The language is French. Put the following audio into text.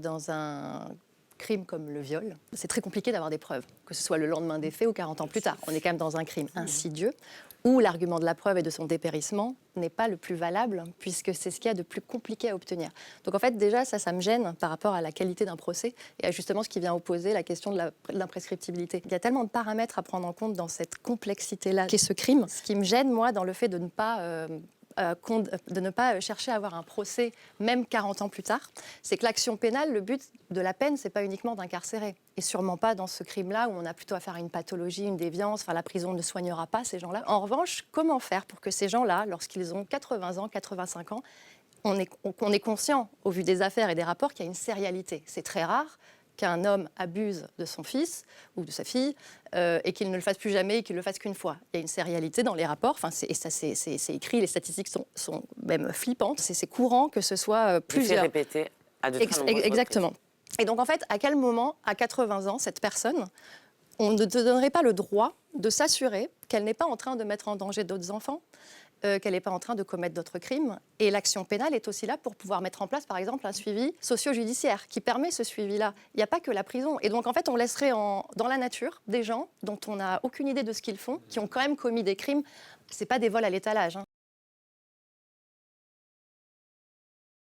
Dans un crime comme le viol, c'est très compliqué d'avoir des preuves, que ce soit le lendemain des faits ou 40 ans plus tard. On est quand même dans un crime insidieux où l'argument de la preuve et de son dépérissement n'est pas le plus valable puisque c'est ce qu'il y a de plus compliqué à obtenir. Donc en fait déjà ça me gêne par rapport à la qualité d'un procès et à justement ce qui vient opposer la question de l'imprescriptibilité. Il y a tellement de paramètres à prendre en compte dans cette complexité-là qu'est ce crime. Ce qui me gêne moi dans le fait de ne pas chercher à avoir un procès, même 40 ans plus tard, c'est que l'action pénale, le but de la peine, c'est pas uniquement d'incarcérer. Et sûrement pas dans ce crime-là où on a plutôt affaire à une pathologie, une déviance, enfin la prison ne soignera pas ces gens-là. En revanche, comment faire pour que ces gens-là, lorsqu'ils ont 80 ans, 85 ans, on est conscient, au vu des affaires et des rapports, qu'il y a une sérialité. C'est très rare qu'un homme abuse de son fils ou de sa fille et qu'il ne le fasse plus jamais et qu'il ne le fasse qu'une fois. Il y a une sérialité dans les rapports, et ça c'est écrit, les statistiques sont même flippantes. C'est courant que ce soit plusieurs. Répété à de très nombreuses reprises. Exactement. Et donc en fait, à quel moment, à 80 ans, cette personne, on ne te donnerait pas le droit de s'assurer qu'elle n'est pas en train de mettre en danger d'autres enfants, qu'elle n'est pas en train de commettre d'autres crimes. Et l'action pénale est aussi là pour pouvoir mettre en place, par exemple, un suivi socio-judiciaire qui permet ce suivi-là. Il n'y a pas que la prison. Et donc, en fait, on laisserait dans la nature des gens dont on n'a aucune idée de ce qu'ils font, qui ont quand même commis des crimes. Ce n'est pas des vols à l'étalage, hein.